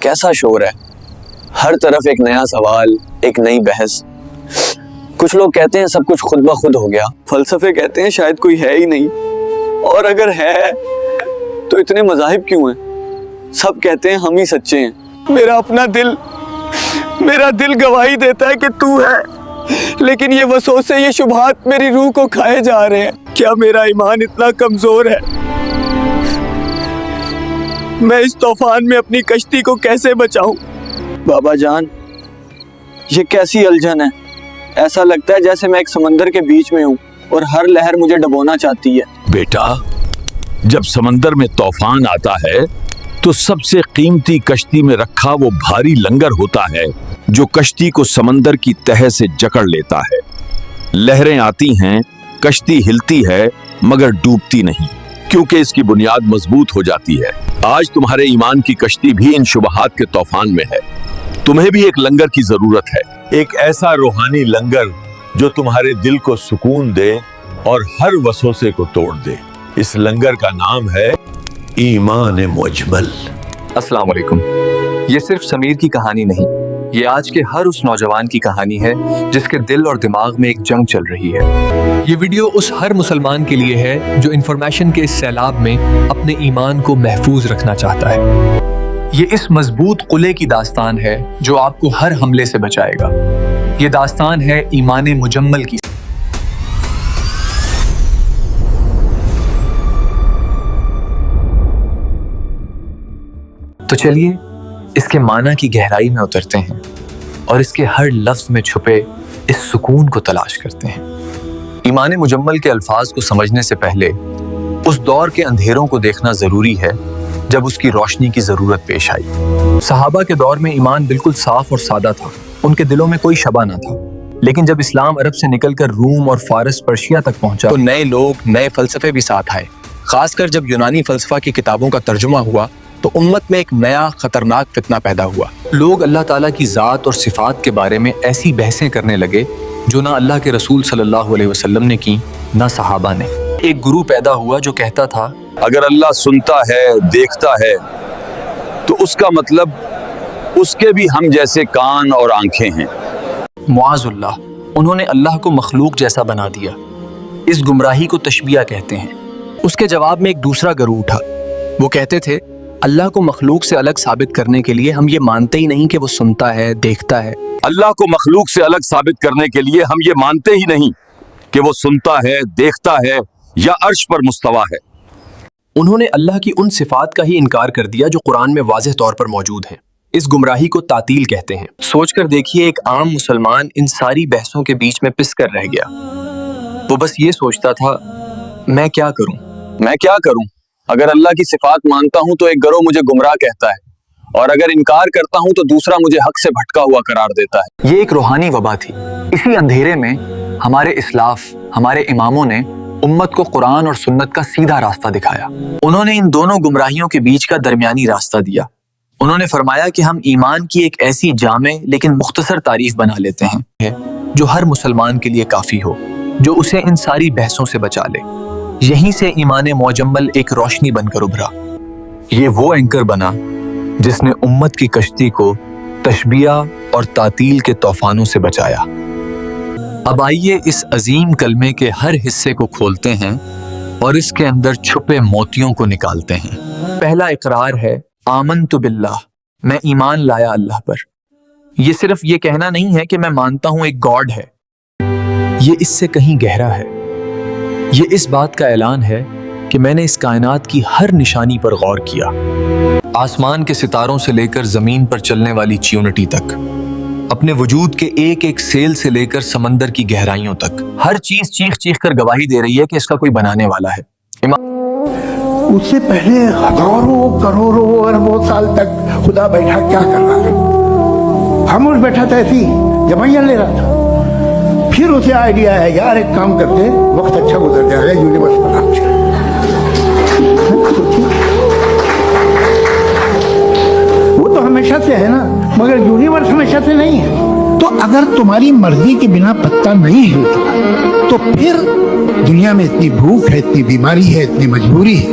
کیسا شور ہے، ہر طرف ایک نیا سوال، ایک نئی بحث۔ کچھ لوگ کہتے ہیں سب کچھ خود بخود ہو گیا، فلسفے کہتے ہیں شاید کوئی ہے ہی نہیں، اور اگر ہے تو اتنے مذاہب کیوں ہیں؟ سب کہتے ہیں ہم ہی سچے ہیں۔ میرا دل گواہی دیتا ہے کہ تو ہے، لیکن یہ وسوسے، یہ شبہات میری روح کو کھائے جا رہے ہیں۔ کیا میرا ایمان اتنا کمزور ہے؟ میں اس طوفان میں اپنی کشتی کو کیسے بچاؤں؟ بابا جان، یہ کیسی الجھن ہے؟ ایسا لگتا ہے جیسے میں ایک سمندر کے بیچ میں ہوں اور ہر لہر مجھے ڈبونا چاہتی ہے۔ بیٹا، جب سمندر میں طوفان آتا ہے تو سب سے قیمتی کشتی میں رکھا وہ بھاری لنگر ہوتا ہے جو کشتی کو سمندر کی تہہ سے جکڑ لیتا ہے۔ لہریں آتی ہیں، کشتی ہلتی ہے مگر ڈوبتی نہیں، کیونکہ اس کی بنیاد مضبوط ہو جاتی ہے۔ آج تمہارے ایمان کی کشتی بھی ان شبہات کے طوفان میں ہے۔ تمہیں بھی ایک لنگر کی ضرورت ہے، ایک ایسا روحانی لنگر جو تمہارے دل کو سکون دے اور ہر وسوسے کو توڑ دے۔ اس لنگر کا نام ہے ایمان مجمل۔ السلام علیکم۔ یہ صرف سمیر کی کہانی نہیں، یہ آج کے ہر اس نوجوان کی کہانی ہے جس کے دل اور دماغ میں ایک جنگ چل رہی ہے۔ یہ ویڈیو اس ہر مسلمان کے لیے ہے جو انفارمیشن کے اس سیلاب میں اپنے ایمان کو محفوظ رکھنا چاہتا ہے۔ یہ اس مضبوط قلعے کی داستان ہے جو آپ کو ہر حملے سے بچائے گا۔ یہ داستان ہے ایمان مجمل کی۔ تو چلیے اس کے معنی کی گہرائی میں اترتے ہیں اور اس کے ہر لفظ میں چھپے اس سکون کو تلاش کرتے ہیں۔ ایمان مجمل کے الفاظ کو سمجھنے سے پہلے اس دور کے اندھیروں کو دیکھنا ضروری ہے جب اس کی روشنی کی ضرورت پیش آئی۔ صحابہ کے دور میں ایمان بالکل صاف اور سادہ تھا، ان کے دلوں میں کوئی شبہ نہ تھا۔ لیکن جب اسلام عرب سے نکل کر روم اور فارس پرشیا تک پہنچا تو نئے لوگ، نئے فلسفے بھی ساتھ آئے۔ خاص کر جب یونانی فلسفہ کی کتابوں کا ترجمہ ہوا تو امت میں ایک نیا خطرناک فتنہ پیدا ہوا۔ لوگ اللہ تعالیٰ کی ذات اور صفات کے بارے میں ایسی بحثیں کرنے لگے جو نہ اللہ کے رسول صلی اللہ علیہ وسلم نے کی، نہ صحابہ نے۔ ایک گروہ پیدا ہوا جو کہتا تھا اگر اللہ سنتا ہے، دیکھتا ہے تو اس کا مطلب اس کے بھی ہم جیسے کان اور آنکھیں ہیں۔ معاذ اللہ، انہوں نے اللہ کو مخلوق جیسا بنا دیا۔ اس گمراہی کو تشبیہ کہتے ہیں۔ اس کے جواب میں ایک دوسرا گروہ اٹھا، وہ کہتے تھے اللہ کو مخلوق سے الگ ثابت کرنے کے لیے ہم یہ مانتے ہی نہیں کہ وہ سنتا ہے، دیکھتا ہے۔ اللہ کو مخلوق سے الگ ثابت کرنے کے لیے ہم یہ مانتے ہی نہیں کہ وہ سنتا ہے، دیکھتا ہے یا عرش پر مستوی ہے۔ انہوں نے اللہ کی ان صفات کا ہی انکار کر دیا جو قرآن میں واضح طور پر موجود ہیں۔ اس گمراہی کو تعطیل کہتے ہیں۔ سوچ کر دیکھیے، ایک عام مسلمان ان ساری بحثوں کے بیچ میں پس کر رہ گیا۔ وہ بس یہ سوچتا تھا، میں کیا کروں؟ اگر اللہ کی صفات مانتا ہوں تو ایک گروہ مجھے گمراہ کہتا ہے، اور اگر انکار کرتا ہوں تو دوسرا مجھے حق سے بھٹکا ہوا قرار دیتا ہے۔ یہ ایک روحانی وبا تھی۔ اسی اندھیرے میں ہمارے اسلاف، ہمارے اماموں نے امت کو قرآن اور سنت کا سیدھا راستہ دکھایا۔ انہوں نے ان دونوں گمراہیوں کے بیچ کا درمیانی راستہ دیا۔ انہوں نے فرمایا کہ ہم ایمان کی ایک ایسی جامع لیکن مختصر تعریف بنا لیتے ہیں جو ہر مسلمان کے لیے کافی ہو، جو اسے ان ساری بحثوں سے بچا لے۔ یہیں سے ایمان مجمل ایک روشنی بن کر ابھرا۔ یہ وہ اینکر بنا جس نے امت کی کشتی کو تشبیہ اور تعطیل کے طوفانوں سے بچایا۔ اب آئیے اس عظیم کلمے کے ہر حصے کو کھولتے ہیں اور اس کے اندر چھپے موتیوں کو نکالتے ہیں۔ پہلا اقرار ہے آمنت باللہ، میں ایمان لایا اللہ پر۔ یہ صرف یہ کہنا نہیں ہے کہ میں مانتا ہوں ایک گاڈ ہے، یہ اس سے کہیں گہرا ہے۔ یہ اس بات کا اعلان ہے کہ میں نے اس کائنات کی ہر نشانی پر غور کیا، آسمان کے ستاروں سے لے کر زمین پر چلنے والی چیونٹی تک، اپنے وجود کے ایک ایک سیل سے لے کر سمندر کی گہرائیوں تک۔ ہر چیز چیخ چیخ کر گواہی دے رہی ہے کہ اس کا کوئی بنانے والا ہے۔ اس سے پہلے ہزاروں کروڑوں اربوں سال تک خدا بیٹھا کیا کر رہا تھا؟ خاموش بیٹھا تھا، ایسی جمعیاں لے رہا تھا۔ پھر اسے آئیڈیا ہے، یار ایک کام کرتے، وقت اچھا گزر جائے گا، یونیورس بنا۔ وہ تو ہمیشہ سے ہے نا، مگر یونیورس ہمیشہ سے نہیں ہے۔ تو اگر تمہاری مرضی کے بنا پتہ نہیں ہلتا تو پھر دنیا میں اتنی بھوک ہے، اتنی بیماری ہے، اتنی مجبوری ہے،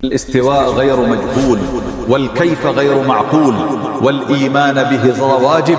الاستواء غير مجهول والكيف غير معقول والإيمان به واجب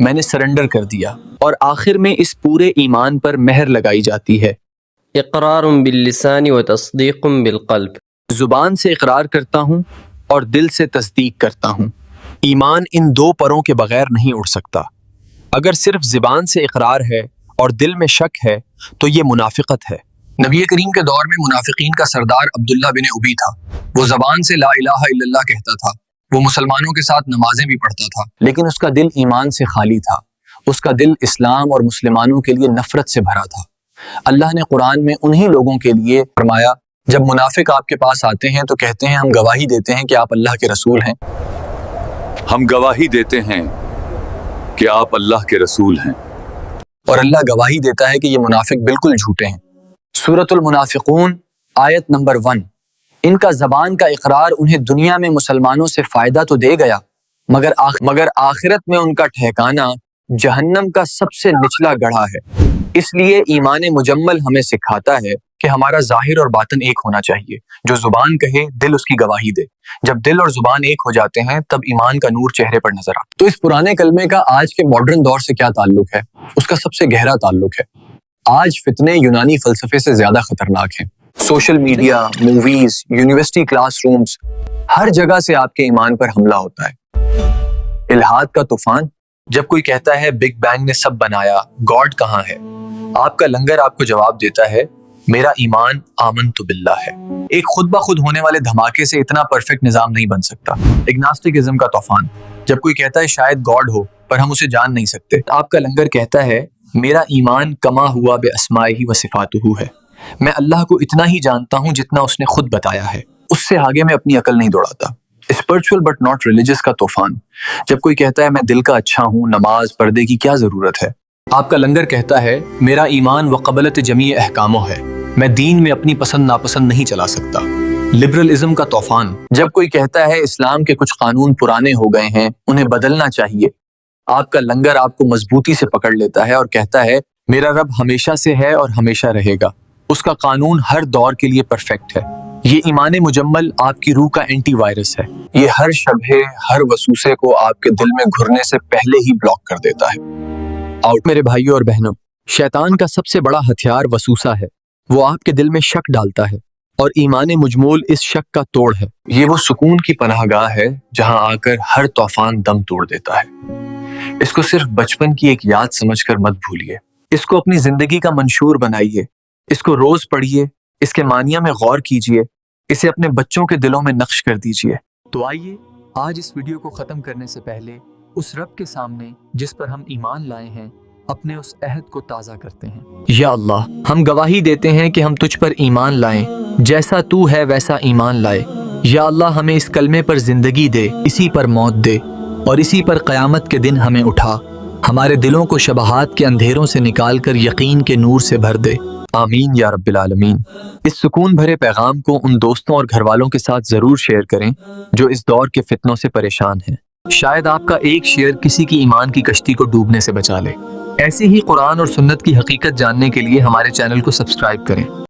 میں نے سرنڈر کر دیا، اور آخر میں اس پورے ایمان پر مہر لگائی جاتی ہے۔ اقرار باللسان وتصدیق بالقلب۔ زبان سے اقرار کرتا ہوں اور دل سے تصدیق کرتا ہوں۔ ایمان ان دو پروں کے بغیر نہیں اڑ سکتا۔ اگر صرف زبان سے اقرار ہے اور دل میں شک ہے تو یہ منافقت ہے۔ نبی کریم کے دور میں منافقین کا سردار عبداللہ بن ابی تھا۔ وہ زبان سے لا الہ الا اللہ کہتا تھا، وہ مسلمانوں کے ساتھ نمازیں بھی پڑھتا تھا، لیکن اس کا دل ایمان سے خالی تھا۔ اس کا دل اسلام اور مسلمانوں کے لیے نفرت سے بھرا تھا۔ اللہ نے قرآن میں انہی لوگوں کے لیے فرمایا، جب منافق آپ کے پاس آتے ہیں تو کہتے ہیں ہم گواہی دیتے ہیں کہ آپ اللہ کے رسول ہیں۔ ہم گواہی دیتے ہیں کہ آپ اللہ کے رسول ہیں، اور اللہ گواہی دیتا ہے کہ یہ منافق بالکل جھوٹے ہیں۔ سورۃ المنافقون آیت نمبر 1۔ ان کا زبان کا اقرار انہیں دنیا میں مسلمانوں سے فائدہ تو دے گیا، مگر آخرت میں ان کا ٹھکانہ جہنم کا سب سے نچلا گڑھا ہے۔ اس لیے ایمان مجمل ہمیں سکھاتا ہے کہ ہمارا ظاہر اور باطن ایک ہونا چاہیے۔ جو زبان کہے دل اس کی گواہی دے۔ جب دل اور زبان ایک ہو جاتے ہیں تب ایمان کا نور چہرے پر نظر آتا ہے۔ تو اس پرانے کلمے کا آج کے ماڈرن دور سے کیا تعلق ہے؟ اس کا سب سے گہرا تعلق ہے۔ آج فتنے یونانی فلسفے سے زیادہ خطرناک ہیں۔ Social media, movies, university classrooms, ہر جگہ سے آپ کے ایمان پر حملہ ہوتا ہے۔ الہاد کا طوفان، جب کوئی کہتا ہے بگ بینگ نے سب بنایا، گاڈ کہاں ہے؟ آپ کا لنگر آپ کو جواب دیتا ہے میرا ایمان آمنت باللہ ہے۔ ایک خود بخود ہونے والے دھماکے سے اتنا پرفیکٹ نظام نہیں بن سکتا۔ اگناسٹکزم کا طوفان، جب کوئی کہتا ہے شاید گاڈ ہو پر ہم اسے جان نہیں سکتے، آپ کا لنگر کہتا ہے میرا ایمان کما ہوا بے اسمائہ و صفاتہ ہے۔ میں اللہ کو اتنا ہی جانتا ہوں جتنا اس نے خود بتایا ہے، اس سے آگے میں اپنی عقل نہیں دوڑاتا۔ اسپرچول بٹ ناٹ ریلیجس کا طوفان، جب کوئی کہتا ہے میں دل کا اچھا ہوں، نماز پردے کی کیا ضرورت ہے، آپ کا لنگر کہتا ہے میرا ایمان وقبلت جمیع احکامہ ہے، میں دین میں اپنی پسند ناپسند نہیں چلا سکتا۔ لبرلزم کا طوفان، جب کوئی کہتا ہے اسلام کے کچھ قانون پرانے ہو گئے ہیں، انہیں بدلنا چاہیے، آپ کا لنگر آپ کو مضبوطی سے پکڑ لیتا ہے اور کہتا ہے میرا رب ہمیشہ سے ہے اور ہمیشہ رہے گا، اس کا قانون ہر دور کے لیے پرفیکٹ ہے۔ یہ ایمان مجمل آپ کی روح کا اینٹی وائرس ہے، یہ ہر شبہے، ہر وسوسے کو آپ کے دل میں گھرنے سے پہلے ہی بلاک کر دیتا ہے۔ آؤٹ میرے بھائیوں اور بہنوں، شیطان کا سب سے بڑا ہتھیار وسوسہ ہے۔ وہ آپ کے دل میں شک ڈالتا ہے اور ایمان مجمول اس شک کا توڑ ہے۔ یہ وہ سکون کی پناہ گاہ ہے جہاں آ کر ہر طوفان دم توڑ دیتا ہے۔ اس کو صرف بچپن کی ایک یاد سمجھ کر مت بھولیے، اس کو اپنی زندگی کا منشور بنائیے، اس کو روز پڑھیے، اس کے معنیٰ میں غور کیجیے، اسے اپنے بچوں کے دلوں میں نقش کر دیجیے۔ تو آئیے آج اس ویڈیو کو ختم کرنے سے پہلے اس رب کے سامنے جس پر ہم ایمان لائے ہیں اپنے اس عہد کو تازہ کرتے ہیں۔ یا اللہ، ہم گواہی دیتے ہیں کہ ہم تجھ پر ایمان لائیں، جیسا تو ہے ویسا ایمان لائے۔ یا اللہ، ہمیں اس کلمے پر زندگی دے، اسی پر موت دے، اور اسی پر قیامت کے دن ہمیں اٹھا۔ ہمارے دلوں کو شبہات کے اندھیروں سے نکال کر یقین کے نور سے بھر دے۔ آمین یا رب العالمین۔ اس سکون بھرے پیغام کو ان دوستوں اور گھر والوں کے ساتھ ضرور شیئر کریں جو اس دور کے فتنوں سے پریشان ہیں۔ شاید آپ کا ایک شیئر کسی کی ایمان کی کشتی کو ڈوبنے سے بچا لے۔ ایسی ہی قرآن اور سنت کی حقیقت جاننے کے لیے ہمارے چینل کو سبسکرائب کریں۔